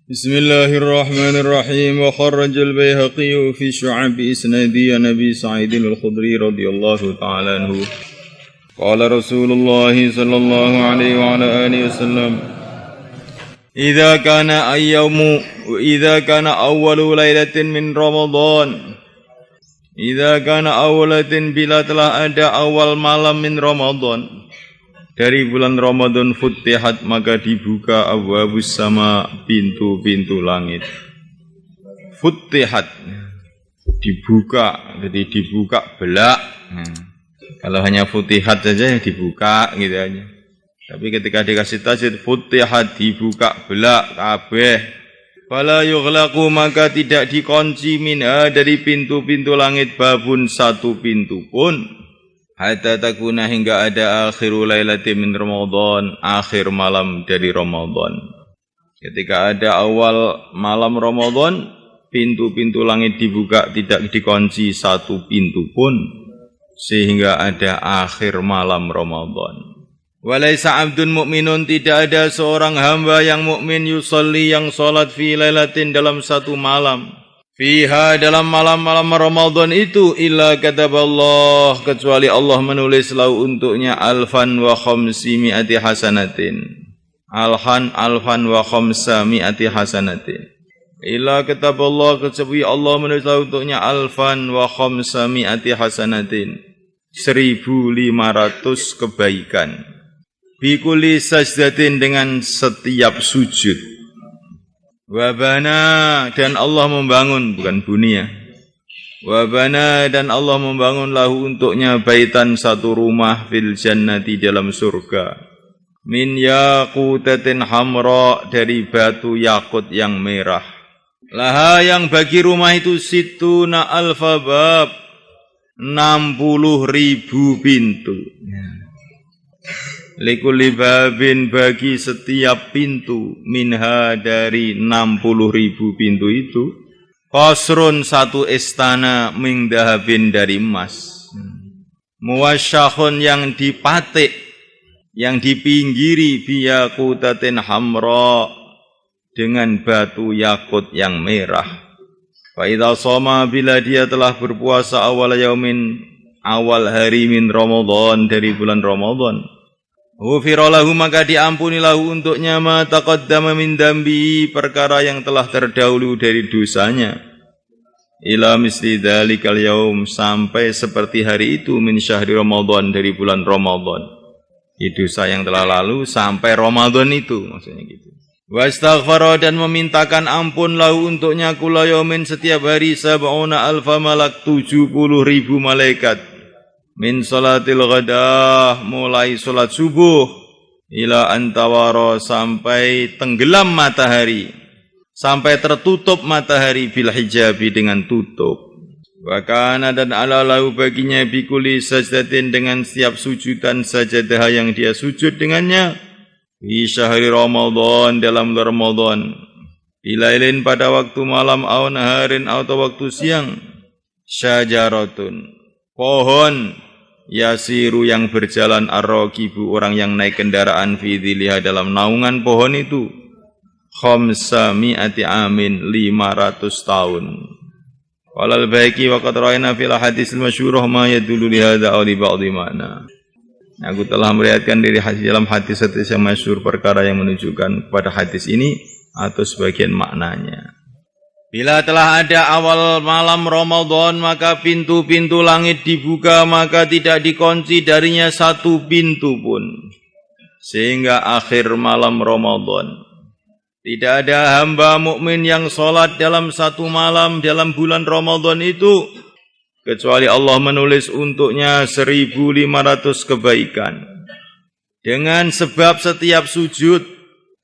بسم الله الرحمن الرحيم وخرج البيهقي في شعب إسنادي نبي سعيد الخدري رضي الله تعالى عنه قال رسول الله صلى الله عليه وعلى آله وسلم إذا كان أول ليلة من رمضان bila telah ada awal malam min Ramadan dari bulan Ramadan futtihat maka dibuka abwabus sama pintu-pintu langit. Futtihat dibuka, jadi dibuka belak. Kalau hanya futtihat saja ya dibuka gitu aja. Tapi ketika dikasih tasydid futtihat dibuka belak kabeh. Fala yughlaqu maka tidak dikunci minha dari pintu-pintu langit babun satu pintu pun. Hatta takuna hingga ada akhirul lailati min Ramadan, akhir malam dari Ramadan. Ketika ada awal malam Ramadan, pintu-pintu langit dibuka, tidak dikunci satu pintu pun, sehingga ada akhir malam Ramadan. Walaisa abdun mu'minun, tidak ada seorang hamba yang mukmin yusalli yang salat fi lailatin dalam satu malam. Fiha dalam malam-malam Ramadan itu illa kataballah kecuali Allah menulis lahu untuknya alfan wa khamsimi'ati hasanatin. Alfan wa khamsami'ati hasanatin. Illa kataballah kecuali Allah menulis lahu untuknya alfan wa khamsami'ati hasanatin. 1.500 kebaikan. Bikuli sajdatin dengan setiap sujud. Wabana dan Allah membangun, bukan bunia. Wabana dan Allah membangun lahu untuknya baitan satu rumah fil jannati dalam surga. Min yaqutatin hamra dari batu yakut yang merah. Laha yang bagi rumah itu situna alfa bab 60.000 pintu. Likulli babin bagi setiap pintu minha dari 60.000 pintu itu qasrun satu istana min dahabin dari emas muwasyahun yang dipatik yang dipinggiri biyaqutatin hamra dengan batu yakut yang merah. Fa idza shoma bila dia telah berpuasa awal hari min Ramadan dari bulan Ramadan. Ghufira lahu maka diampuni lahu untuknya ma taqaddama min dambi perkara yang telah terdahulu dari dosanya. Ila misli dzalikal yaum sampai seperti hari itu min syahri Ramadan dari bulan Ramadan. Itu dosa yang telah lalu sampai Ramadan itu maksudnya gitu. Wastaghfara dan memintakan ampun lahu untuknya kula yaumin setiap hari 70.000 malak 70.000 malaikat. Min salatil ghadah mulai salat subuh ila antawara sampai tenggelam matahari sampai tertutup matahari bil hijabi dengan tutup. Wa kana dan ala lahu baginya bikuli sajdatin dengan setiap sujudan sajadah yang dia sujud dengannya fi syahri Ramadan dalam Ramadan bilailin pada waktu malam au naharin atau waktu siang syajaratun pohon yasiru yang berjalan ar-raqibu orang yang naik kendaraan fi dzilha dalam naungan pohon itu 500 amin 500 tahun. Walal baiki wa qad ra'ayna fil hadis al-masyhurah ma yadullu li hadza aw li ba'dhi ma'na. Aku telah meriwayatkan dari hadis dalam hadis yang masyhur perkara yang menunjukkan pada hadis ini atau sebagian maknanya. Bila telah ada awal malam Ramadan maka pintu-pintu langit dibuka maka tidak dikunci darinya satu pintu pun sehingga akhir malam Ramadan. Tidak ada hamba mukmin yang salat dalam satu malam dalam bulan Ramadan itu kecuali Allah menulis untuknya 1.500 kebaikan dengan sebab setiap sujud.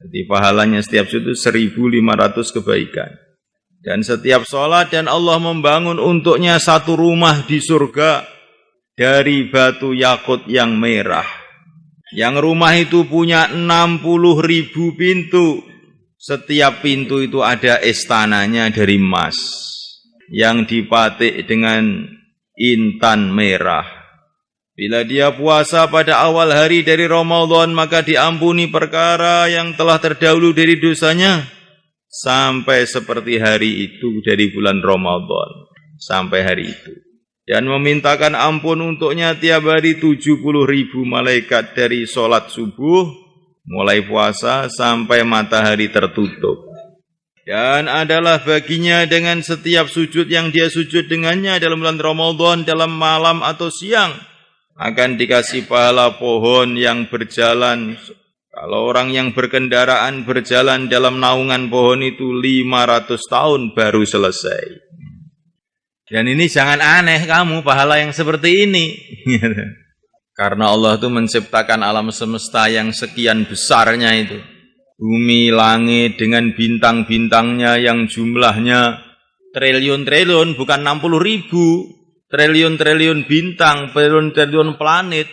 Jadi pahalanya setiap sujud 1.500 kebaikan. Dan setiap sholat dan Allah membangun untuknya satu rumah di surga dari batu yakut yang merah. Yang rumah itu punya 60.000 pintu. Setiap pintu itu ada istananya dari emas yang dipatik dengan intan merah. Bila dia puasa pada awal hari dari Ramadan maka diampuni perkara yang telah terdahulu dari dosanya sampai seperti hari itu dari bulan Ramadan sampai hari itu. Dan memintakan ampun untuknya tiap hari 70.000 malaikat dari sholat subuh, mulai puasa sampai matahari tertutup. Dan adalah baginya dengan setiap sujud yang dia sujud dengannya dalam bulan Ramadan, dalam malam atau siang, akan dikasih pahala pohon yang berjalan. Kalau orang yang berkendaraan berjalan dalam naungan pohon itu 500 tahun baru selesai. Dan ini jangan aneh kamu pahala yang seperti ini. Karena Allah itu menciptakan alam semesta yang sekian besarnya itu. Bumi, langit dengan bintang-bintangnya yang jumlahnya triliun-triliun, bukan 60.000. Triliun-triliun bintang, triliun-triliun planet.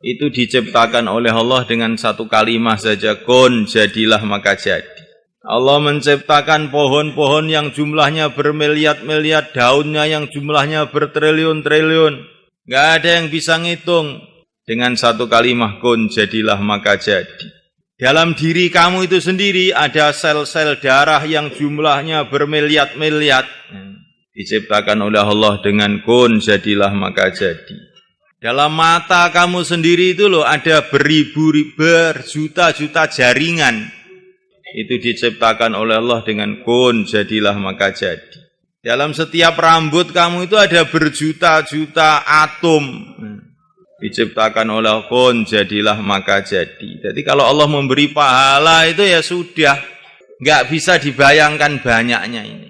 Itu diciptakan oleh Allah dengan satu kalimat saja. Kun, jadilah maka jadi. Allah menciptakan pohon-pohon yang jumlahnya bermiliat-miliat, daunnya yang jumlahnya bertriliun-triliun. Gak ada yang bisa ngitung. Dengan satu kalimat kun, jadilah maka jadi. Dalam diri kamu itu sendiri ada sel-sel darah yang jumlahnya bermiliat-miliat. Diciptakan oleh Allah dengan kun, jadilah maka jadi. Dalam mata kamu sendiri itu loh ada berjuta-juta jaringan. Itu diciptakan oleh Allah dengan kun, jadilah maka jadi. Dalam setiap rambut kamu itu ada berjuta-juta atom. Diciptakan oleh kun, jadilah maka jadi. Jadi kalau Allah memberi pahala itu ya sudah. Nggak bisa dibayangkan banyaknya ini.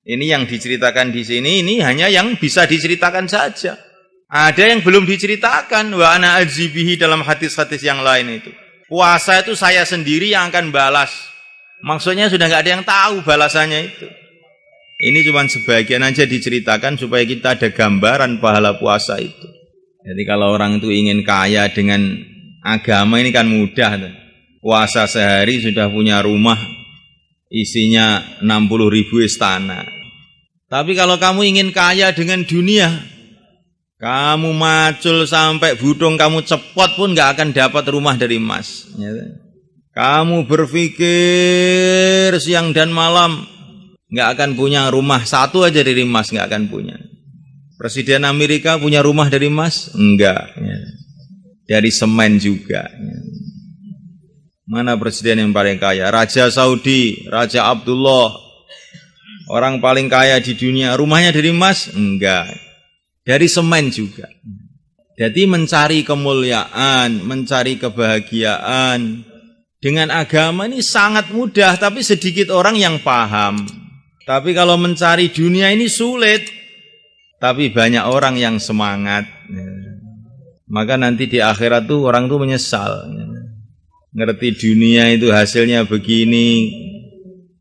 Ini yang diceritakan di sini, ini hanya yang bisa diceritakan saja. Ada yang belum diceritakan. Wa ana ajibihi dalam hadis-hadis yang lain itu. Puasa itu saya sendiri yang akan balas. Maksudnya sudah nggak ada yang tahu balasannya itu. Ini cuma sebagian aja diceritakan supaya kita ada gambaran pahala puasa itu. Jadi kalau orang itu ingin kaya dengan agama ini kan mudah. Puasa sehari sudah punya rumah isinya 60.000 istana. Tapi kalau kamu ingin kaya dengan dunia, kamu macul sampai budung kamu cepot pun gak akan dapat rumah dari emas. Kamu berpikir siang dan malam gak akan punya rumah satu aja dari emas, gak akan punya. Presiden Amerika punya rumah dari emas? Enggak. Dari semen juga. Mana presiden yang paling kaya? Raja Saudi, Raja Abdullah, orang paling kaya di dunia, rumahnya dari emas? Enggak. Dari semen juga. Jadi mencari kemuliaan, mencari kebahagiaan dengan agama ini sangat mudah, tapi sedikit orang yang paham. Tapi kalau mencari dunia ini sulit, tapi banyak orang yang semangat. Maka nanti di akhirat tuh orang tuh menyesal. Ngerti dunia itu hasilnya begini,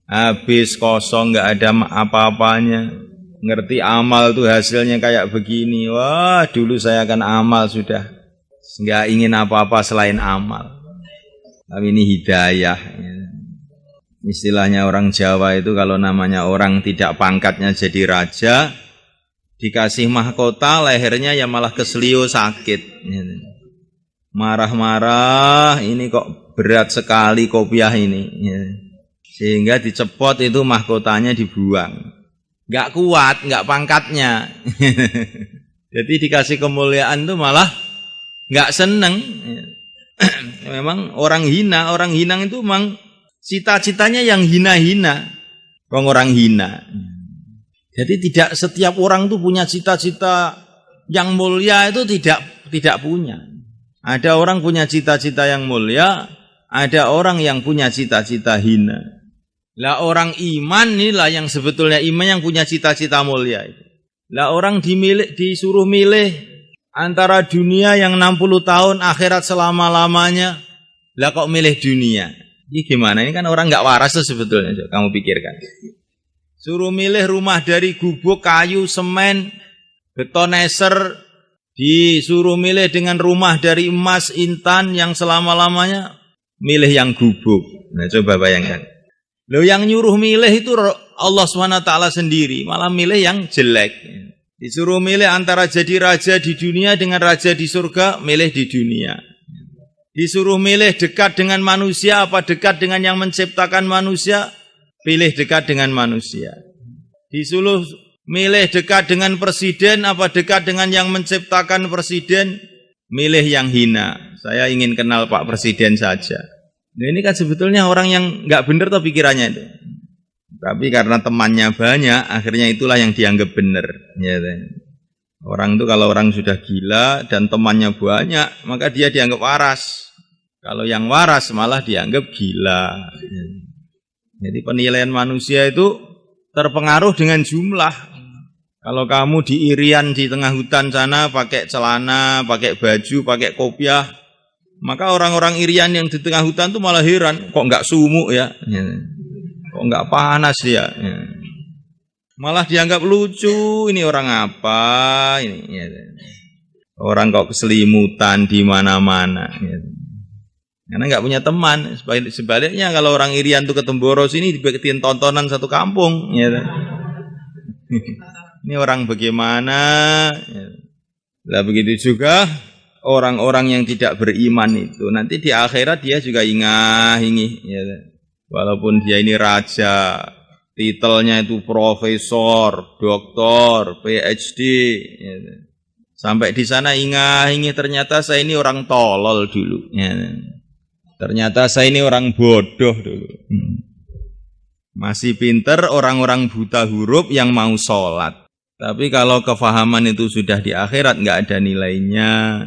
habis kosong, nggak ada apa-apanya. Ngerti amal tuh hasilnya kayak begini. Wah, dulu saya akan amal sudah. Nggak ingin apa-apa selain amal. Tapi ini hidayah. Istilahnya orang Jawa itu kalau namanya orang tidak pangkatnya jadi raja, dikasih mahkota, lehernya ya malah keselio sakit. Marah-marah, ini kok berat sekali kopiah ini. Sehingga dicepot itu mahkotanya dibuang. Gak kuat, gak pangkatnya. Jadi dikasih kemuliaan itu malah gak seneng. Memang orang hina itu memang cita-citanya yang hina-hina. Orang hina. Jadi tidak setiap orang itu punya cita-cita yang mulia itu tidak punya. Ada orang punya cita-cita yang mulia, ada orang yang punya cita-cita hina. Lah orang iman inilah yang sebetulnya iman yang punya cita-cita mulia itu. Lah orang disuruh milih antara dunia yang 60 tahun, akhirat selama-lamanya. Lah kok milih dunia? Ini gimana? Ini kan orang nggak waras tuh sebetulnya. Kamu pikirkan. Suruh milih rumah dari gubuk, kayu, semen, beton eser. Disuruh milih dengan rumah dari emas, intan yang selama-lamanya. Milih yang gubuk. Nah coba bayangkan. Loh yang nyuruh milih itu Allah SWT sendiri, malah milih yang jelek. Disuruh milih antara jadi raja di dunia dengan raja di surga, milih di dunia. Disuruh milih dekat dengan manusia apa dekat dengan yang menciptakan manusia, pilih dekat dengan manusia. Disuruh milih dekat dengan presiden apa dekat dengan yang menciptakan presiden, milih yang hina. Saya ingin kenal Pak Presiden saja. Nah, ini kan sebetulnya orang yang nggak benar tuh pikirannya itu. Tapi karena temannya banyak, akhirnya itulah yang dianggap benar. Ya, orang itu kalau orang sudah gila dan temannya banyak, maka dia dianggap waras. Kalau yang waras malah dianggap gila. Jadi penilaian manusia itu terpengaruh dengan jumlah. Kalau kamu di Irian di tengah hutan sana pakai celana, pakai baju, pakai kopiah, maka orang-orang Irian yang di tengah hutan itu malah heran, kok enggak sumuk ya? Kok enggak panas ya? Malah dianggap lucu, ini orang apa? Ini orang kok keselimutan di mana-mana. Karena enggak punya teman. Sebaliknya kalau orang Irian itu ke Temboros ini dibikin tontonan satu kampung. Ini orang bagaimana? Nah begitu juga orang-orang yang tidak beriman itu nanti di akhirat dia juga ingah-ingih. Walaupun dia ini raja, titelnya itu profesor, doktor, PhD. Sampai di sana ingah-ingih ternyata saya ini orang tolol dulu. Ternyata saya ini orang bodoh dulu. Masih pinter orang-orang buta huruf yang mau sholat. Tapi kalau kefahaman itu sudah di akhirat nggak ada nilainya.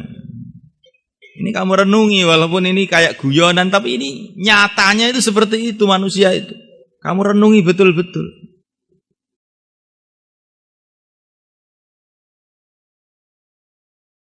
Ini kamu renungi walaupun ini kayak guyonan tapi ini nyatanya itu seperti itu manusia itu. Kamu renungi betul-betul.